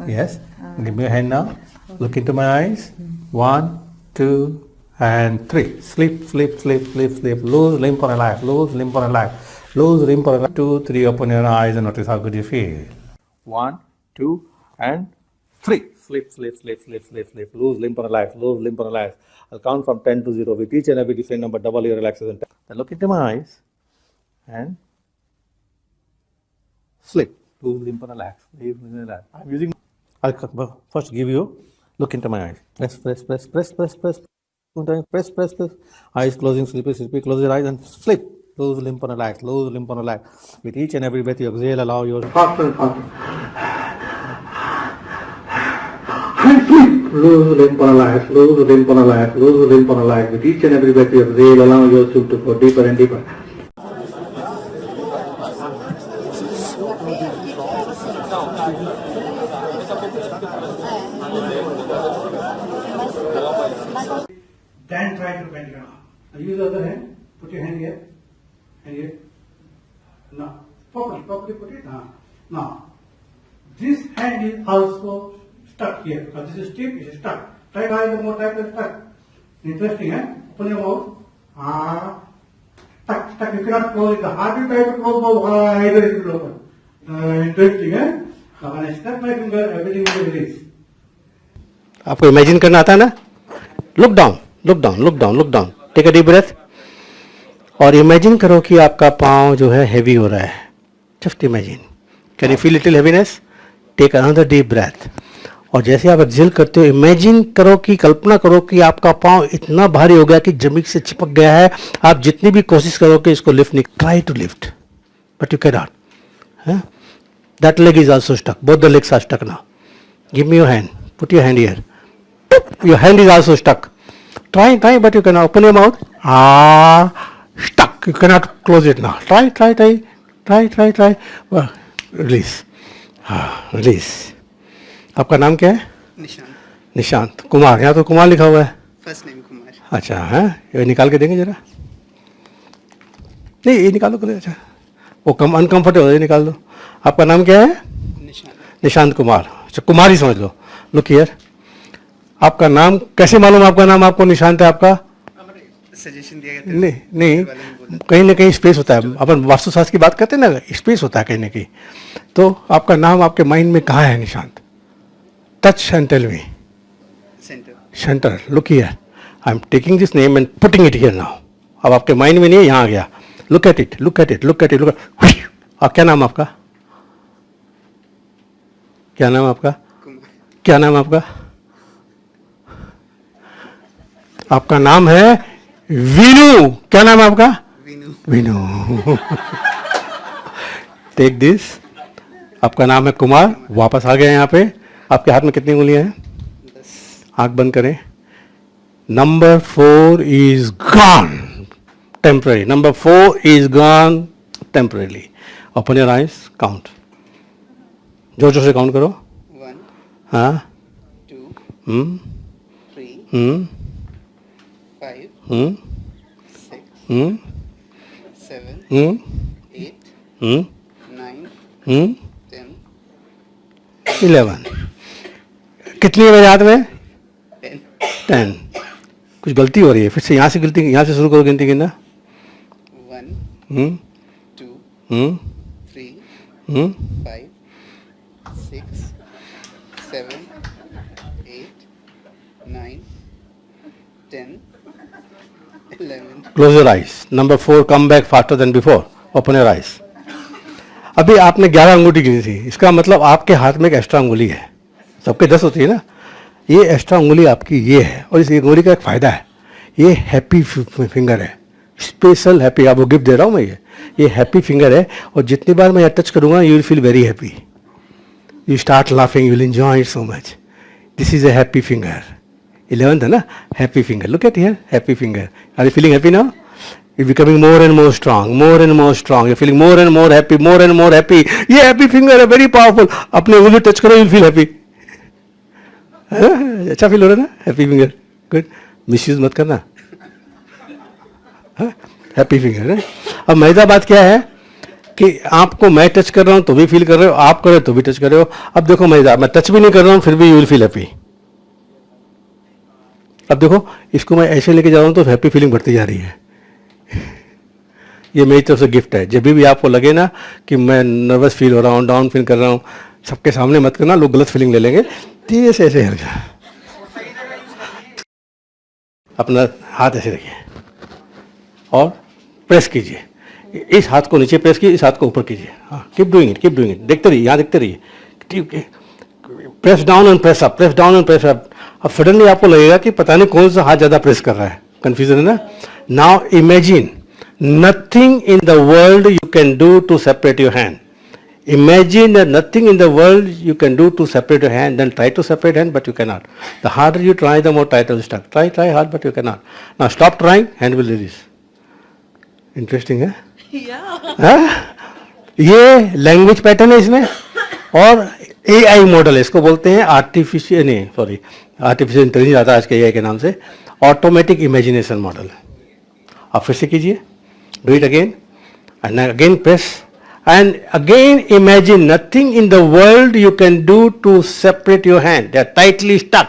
Yes. Give me a hand now. Look into my eyes. 1, 2, and 3. Sleep, sleep, sleep, sleep, sleep. Lose limp on a life. Lose limp on a life. Lose limp on a life. 2, 3. Open your eyes and notice how good you feel. 1, 2, and 3. Sleep, sleep, sleep, sleep, sleep, sleep. Lose limp on a life. Lose limp on a life. I'll count from 10 to 0 with each and every different number. Double your relaxation. Then look into my eyes and sleep. Lose limp on a life. Sleep, relax. I'm using. I'll first give you. Look into my eyes. Press, press, press, press, press, press. Press, press, press. Eyes closing, sleepy, sleepy. Close your eyes and sleep. Lose limp on a life. Lose limp on a life. With each and every breath you exhale, allow your faster and faster. And sleep. Lose limp on a life. Lose limp on a life. Lose limp on a life. With each and every breath you exhale, allow yourself to go deeper and deeper. Then try to bend your arm. Now use the other hand. Put your hand here. And here. Now, properly put it. Now, this hand is also stuck here. Because this is stiff, it is stuck. Try one more time to stuck. Interesting, eh? Open your mouth. Stuck. You cannot close it. The harder you try to close, the wider it will open. Interesting, eh? Now when I snap my finger, everything will release. आपको imagine करना आता है ना? Look down. Look down, look down, look down. Take a deep breath. और imagine करो कि आपका पाँव जो है हेवी हो रहा है. Just imagine. Can you feel little heaviness? Take another deep breath. और जैसे आप एक्सहेल करते हो, इमेजिन करो कि कल्पना करो कि आपका पाँव इतना भारी हो गया कि जमीन से चिपक गया है. आप जितनी भी कोशिश करो कि इसको लिफ्ट नहीं, try to lift, but you cannot. That leg is also stuck. Both the legs are stuck now. Give me your hand. Put your hand here. Your hand is also stuck. Try, but you cannot open your mouth. Stuck. You cannot close it now. Try. Release. Release. आपका नाम क्या है? निशांत कुमार. यहाँ तो कुमार लिखा हुआ है. First name Kumar. अच्छा है. ये निकाल के देंगे जरा. नहीं, ये निकालो पहले. अच्छा, वो अनकंफर्टेबल है, ये निकाल दो. आपका नाम क्या है? निशांत कुमार. अच्छा, कुमार ही समझ लो. Look here. आपका नाम कैसे मालूम? आपका नाम आपको निशांत है? आपका सजेशन दिया गया था. नहीं, कहीं ना कहीं स्पेस होता है. अपन वास्तुशास्त्र की बात करते हैं ना, स्पेस होता है कहीं ना कहीं. तो आपका नाम आपके माइंड में कहाँ है Nishant? Touch and tell me. Centre. Look here. I am taking this name and putting it here now. अब आपके माइंड में नहीं है, यहाँ आ गया. Look at it. और क्या नाम आपका? क्या नाम आपका? क्या नाम आपका? आपका नाम है वीनू. क्या नाम है आपका? वीनू. Take this. आपका नाम है कुमार. वापस आ गए यहाँ पे. आपके हाथ में कितनी उंगलियां हैं? 10. आंख बंद करें. Number 4 is gone temporary. Number 4 is gone temporarily. Open your eyes. Count. जोर जोर से काउंट करो. 1 2 3 5 6 7 8 9 10 11. कितनी है मेरे हाथ में? 10. कुछ गलती हो रही है. फिर से यहाँ से शुरू करो गिनती गिनना. 1 2 3 5 6 7 8 9 10 11. Close your eyes. Number 4, come back faster than before. Open your eyes. अभी आपने 11 अंगूठी गिनी थी. इसका मतलब आपके हाथ में एक एक्स्ट्रा अंगुली है. सबके 10 होती है ना. ये एक्स्ट्रा अंगुली आपकी ये है. और इस अंगुली का एक फायदा है. ये हैप्पी फिंगर है. Special happy. आपको गिफ्ट दे रहा हूँ मैं. ये हैप्पी फिंगर है. और जितनी बार मैं टच करूँगा, you will feel very happy. You start laughing. You will enjoy it so much. This is a happy finger. 11th है ना. Happy finger. Look at here. Happy finger. Are you feeling happy now? You're becoming more and more strong. More and more strong. You're feeling more and more happy. More and more happy. ये happy finger है. Very powerful. अपने उंगली touch करो, you'll feel happy. अच्छा feel हो रहा है ना. Happy finger. Good. Misuse मत करना. Happy finger है. अब मजेदार बात क्या है? कि आपको मैं टच कर रहा हूं तो भी फील कर रहे हो, आप कर रहे हो तो भी टच कर रहे हो. अब देखो मैं टच भी नहीं कर रहा हूं फिर भी यू विल फील हैप्पी. अब देखो इसको मैं ऐसे लेके जा रहा हूं तो हैप्पी फीलिंग बढ़ती जा रही है. ये मेरी तरफ से गिफ्ट है. जब भी आपको लगे ना कि मैं नर्वस फील हो रहा हूँ, डाउन फील कर रहा हूँ, सबके सामने मत करना, लोग गलत फीलिंग ले लेंगे. धीरे से ऐसे हल्का अपना हाथ ऐसे रखिए और प्रेस कीजिए. इस हाथ को नीचे प्रेस कीजिए, इस हाथ को ऊपर कीजिए. हाँ, keep doing it, keep doing it. देखते रहिए, यहाँ देखते रहिए. Press down and press up, press down and press up. अब सडनली आपको लगेगा कि पता नहीं कौन सा हाथ ज़्यादा प्रेस कर रहा है. कंफ्यूजन है ना. Now imagine nothing in the world you can do to separate your hand. Imagine that nothing in the world you can do to separate your hand. Then try to separate hand, but you cannot. The harder you try, the more tighter you stuck. Try hard, but you cannot. Now stop trying, hand will release. Interesting है? Yeah. ये language pattern है इसमें. और AI model है, इसको बोलते हैं artificial intelligence आता है आज के AI के नाम से. Automatic imagination model. आप फिर से कीजिए. Do it again and again press and again imagine nothing in the world you can do to separate your hand. They are tightly stuck.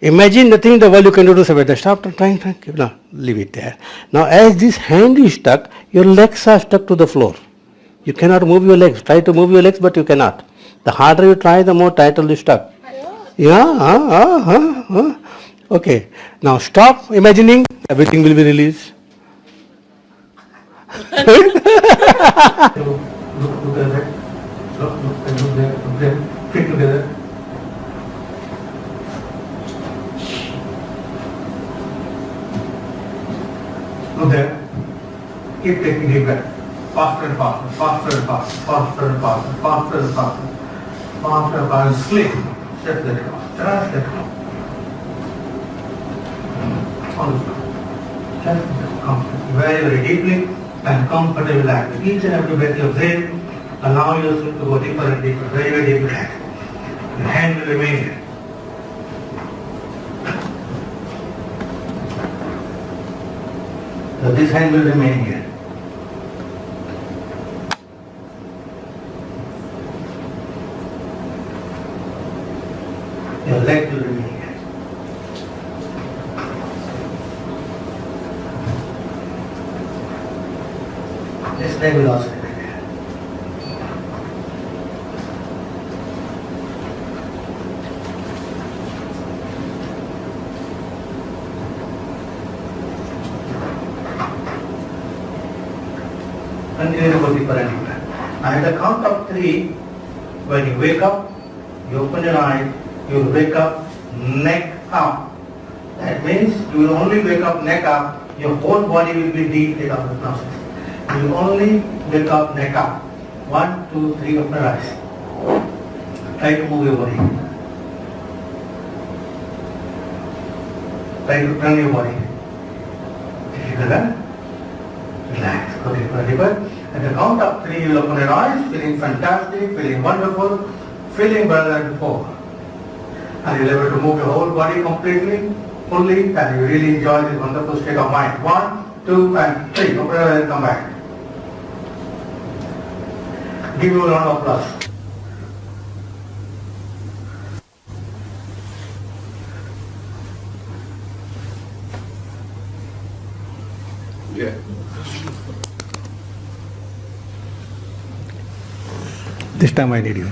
Imagine nothing in the world you can do to separate them. Stop trying. No, leave it there. Now as this hand is stuck, your legs are stuck to the floor. You cannot move your legs. Try to move your legs but you cannot. The harder you try, the more tighter you stuck. Yeah. Okay. Now stop imagining. Everything will be released. Look at that. Look there. Fit together. Look there. Keep taking deep breath. Faster and faster, faster and faster, faster and faster, faster and faster, faster and faster. Sleep. Step that across. Just that across. Just comfortably. Very, very deeply. And comfortable relax. Each and every breath you observe, allow yourself to go deeper and deeper, very, very deep relax. Your hand will remain here. So this hand will remain here. Your leg will remain here. This leg will also remain here. Continue to go deeper and deeper. Now at the count of 3, when you wake up, you open your eyes, you will wake up neck up. That means you will only wake up neck up, your whole body will be deep in the process. You will only wake up neck up. 1, 2, 3, open your eyes. Try to move your body. Try to turn your body. Difficult, huh? Relax, go deeper, deeper. At the count of 3, you will open your eyes, feeling fantastic, feeling wonderful, feeling better than before. And you'll be able to move your whole body completely, fully, and you really enjoy this wonderful state of mind. 1, 2, and 3. Open your eyes and come back. Give you a round of applause. Yeah. This time I need you.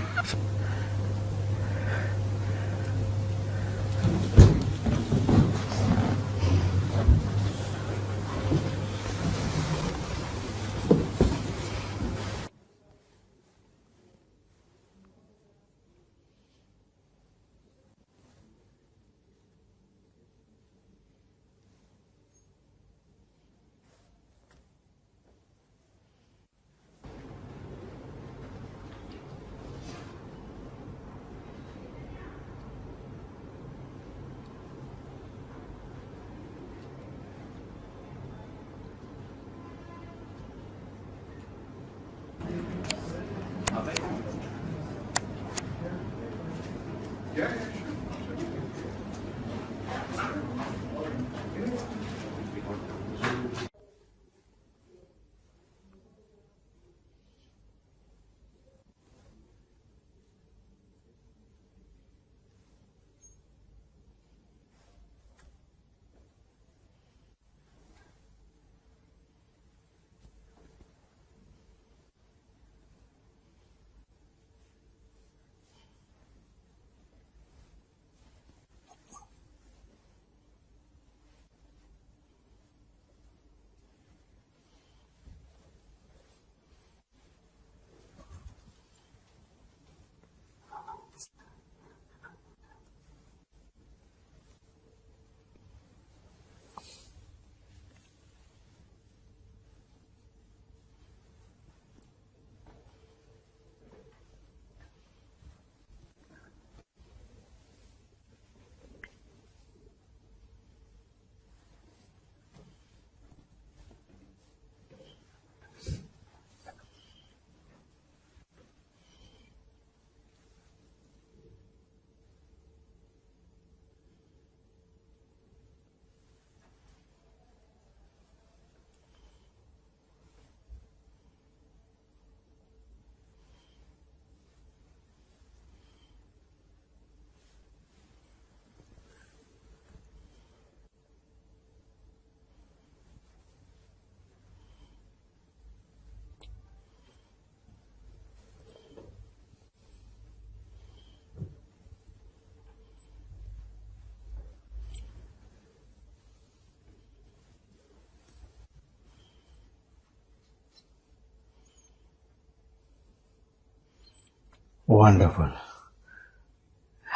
Wonderful.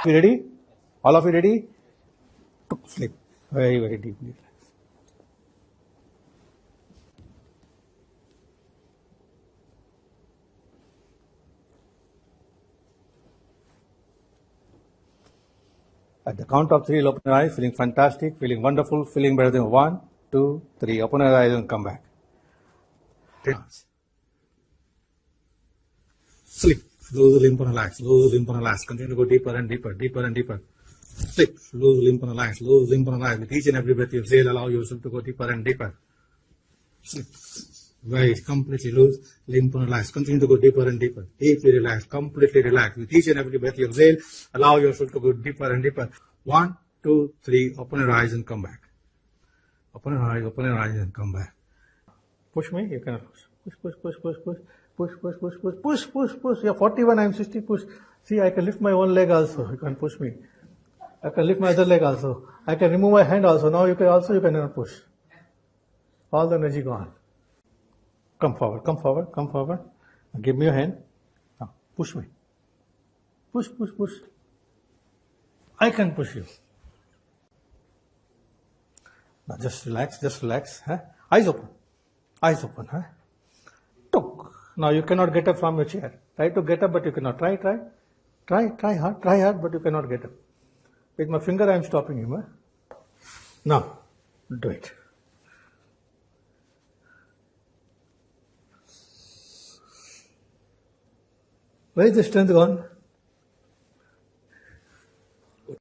You ready? All of you ready? Sleep. Very, very deeply. At the count of 3, you'll open your eyes, feeling fantastic, feeling wonderful, feeling better than 1, 2, 3. Open your eyes and come back. 10. Sleep. Lose limp and relax. Lose limp and relax. Continue to go deeper and deeper, deeper and deeper. Sleep. Lose limp and relax. Lose limp and relax. With each and every breath you exhale, allow yourself to go deeper and deeper. Sleep. Very completely loose, limp and relax. Continue to go deeper and deeper. Deeply relax, completely relax. With each and every breath you exhale, allow yourself to go deeper and deeper. 1, 2, 3. Open your eyes and come back. Open your eyes and come back. Push me, you cannot push. Push. You're 41, I'm 60, push. See, I can lift my one leg also. You can push me. I can lift my other leg also. I can remove my hand also. Now you cannot push. All the energy gone. Come forward. Give me your hand. Now, push me. Push. I can push you. Now just relax. Huh? Eyes open. Huh? Took. Now you cannot get up from your chair. Try to get up, but you cannot. Try hard, but you cannot get up. With my finger I am stopping you. Huh? Now, do it. Where is the strength gone?